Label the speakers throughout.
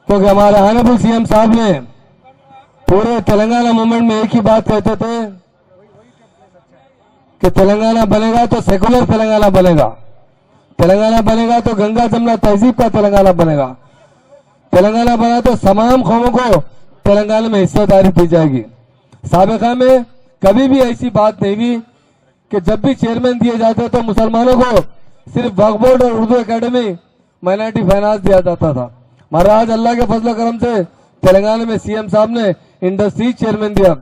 Speaker 1: क्योंकि हमारे honourable CM साहब ने पूरे तेलंगाना मूवमेंट में एक ही बात कहते थे कि तेलंगाना बनेगा तो सेकुलर तेलंगाना बनेगा, तेलंगाना बनेगा तो गंगा जमुना तहजीब का तेलंगाना बनेगा, तेलंगाना बना तो तमाम कौमों को तेलंगाना में हिस्सेदारी दी जाएगी। साबिका में कभी भी ऐसी बात नहीं हुई कि जब भी चेयरमैन दिए जाते तो मुसलमानों को सिर्फ वक्फ बोर्ड और उर्दू एकेडमी माइनॉरिटी फाइनेंस दिया जाता था। महाराज अल्लाह के फजल करम से तेलंगाना में सीएम साहब ने इंडस्ट्रीज चेयरमैन दिया,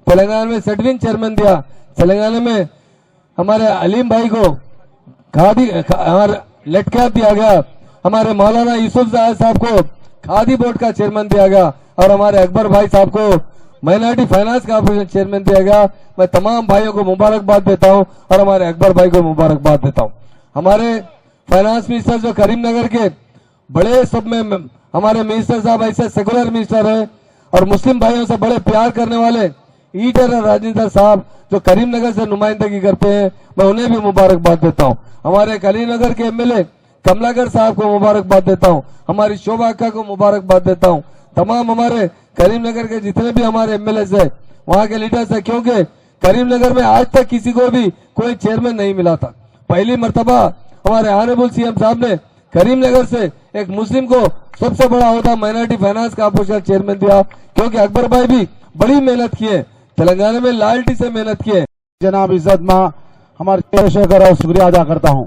Speaker 1: तेलंगाना में सेटविंग चेयरमैन दिया, तेलंगाना में हमारे अलीम भाई को खादी हमारे लेट कैप दिया गया, हमारे मौलाना यूसुफ साहब को खादी बोर्ड का चेयरमैन दिया गया और हमारे अकबर भाई साहब को माइनॉरिटी फाइनेंस कॉर्पोरेशन चेयरमैन दिया गया। मैं तमाम भाइयों को मुबारकबाद देता हूं और हमारे अकबर भाई को मुबारकबाद देता हूं। हमारे फाइनेंस मिनिस्टर जो करीमनगर के बड़े सब में हमारे मिनिस्टर साहब ऐसे सेकुलर मिनिस्टर है और मुस्लिम भाइयों से बड़े प्यार करने वाले ईटर और राजेंद्र साहब जो करीमनगर से नुमाइंदगी करते हैं, मैं उन्हें भी मुबारकबाद देता हूं। हमारे कलीनगर के एमएलए कमलाकर साहब को मुबारकबाद देता हूं, हमारी शोभा अक्का को मुबारकबाद देता हूं, तमाम हमारे करीमनगर के जितने भी हमारे एमएलए है वहां के लीडर्स है, क्योंकि करीमनगर में आज तक किसी को भी कोई चेयरमैन नहीं मिला था। पहली मर्तबा हमारे ऑनरेबल सीएम साहब ने करीमनगर से एक मुस्लिम को सबसे बड़ा होता माइनॉरिटी फाइनेंस कॉर्पोरेशन चेयरमैन दिया, क्योंकि अकबर भाई भी बड़ी मेहनत किए, तेलंगाना में लॉयल्टी से मेहनत किए।
Speaker 2: जनाब इज्जत मां हमारे चंद्रशेखर और शुक्रिया अदा करता हूं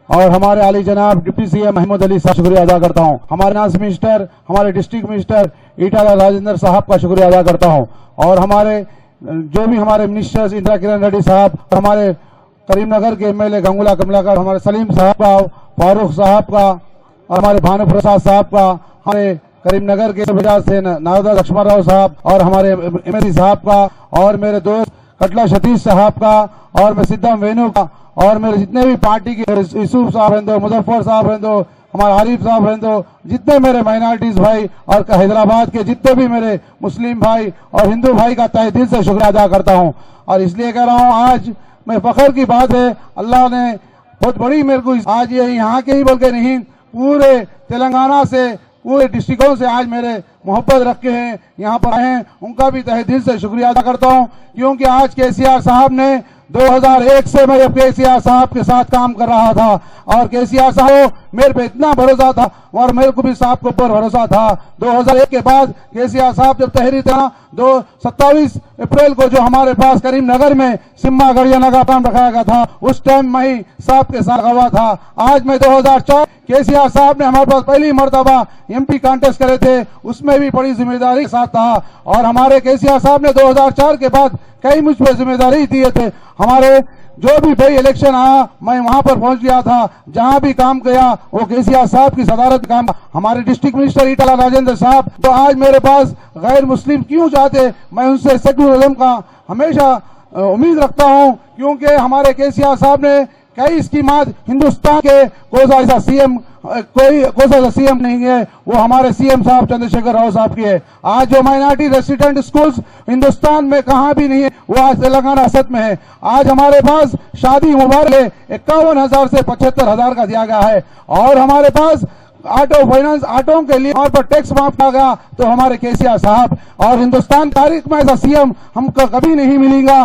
Speaker 2: और हमारे आली जनाब डिप्टी सीएम महमूद अली साहब शुक्रिया अदा करता हूं। हमारे फाइनेंस मिनिस्टर हमारे डिस्ट्रिक्ट मिनिस्टर ईटाला राजेंद्र साहब का शुक्रिया अदा करता हूं और हमारे जो भी हमारे मिनिस्टर्स इंदिरा किरण रेड्डी साहब, हमारे करीमनगर के एमएलए गंगुला कमलाकर, हमारे सलीम साहब का, फारूक साहब का, हमारे भानु प्रसाद साहब का, हमारे करीमनगर के मिजाज से नारदा लक्ष्मण राव साहब और हमारे एमएलसी साहब का और मेरे दोस्त कटला सतीश साहब का और मैं सिद्धम वेणु का और मेरे जितने भी पार्टी के यूसुफ साहब रहते, मुजफ्फर साहब रहते, हमारे आरिफ साहब रहते, जितने मेरे माइनॉरिटीज भाई और हैदराबाद के जितने भी मेरे मुस्लिम भाई और हिंदू भाई का तहे दिल से शुक्रिया अदा करता हूं। और इसलिए कह रहा हूं, आज मैं फख्र की बात है, अल्लाह ने बहुत बड़ी मेरे को आज ये यहाँ के ही बल्कि नहीं पूरे तेलंगाना से पूरे डिस्ट्रिक्टों से आज मेरे मोहब्बत रखे हैं, यहाँ पर आए हैं, उनका भी तहे दिल से शुक्रिया अदा करता हूँ। क्योंकि आज केसीआर साहब ने 2001 से मैं केसीआर साहब के साथ काम कर रहा था और केसीआर साहब मेरे पे इतना भरोसा था और मेरे को भी साहब के ऊपर भरोसा था। 2001 के बाद केसीआर साहब जब तहरीर था 27 अप्रैल को जो हमारे पास करीमनगर में सिम्मा गड़िया नगर काम रखाया गया था, उस टाइम मैं ही साहब के साथ हुआ था। आज मैं 2004 केसीआर साहब ने हमारे पास पहली मर्तबा एमपी कॉन्टेस्ट करे थे, उसमें भी बड़ी जिम्मेदारी के साथ था और हमारे केसीआर साहब ने 2004 के बाद कई मुझ पर जिम्मेदारी दिए थे। हमारे जो भी भाई इलेक्शन आया मैं वहां पर पहुंच गया था, जहां भी काम किया वो केसीआर साहब की सदारत काम। हमारे डिस्ट्रिक्ट मिनिस्टर ईटाला राजेंद्र साहब तो आज मेरे पास गैर मुस्लिम क्यों चाहते, मैं उनसे सेक्युलरिज्म का हमेशा उम्मीद रखता हूं, क्योंकि हमारे केसीआर साहब ने कई स्कीमात हिंदुस्तान के कोई ऐसा सीएम नहीं है, वो हमारे सीएम साहब चंद्रशेखर राव साहब की है। आज जो माइनॉरिटी रेसिडेंट स्कूल्स हिंदुस्तान में कहां भी नहीं है, वो आज तेलंगाना सत में है। आज हमारे पास शादी मुबारक 51,000 से 75,000 का दिया गया है और हमारे पास ऑटो फाइनेंस ऑटो के लिए और पर टैक्स माफ किया गया तो हमारे केसीआर साहब और हिंदुस्तान तारीख में ऐसा सीएम हमको कभी नहीं मिलेगा।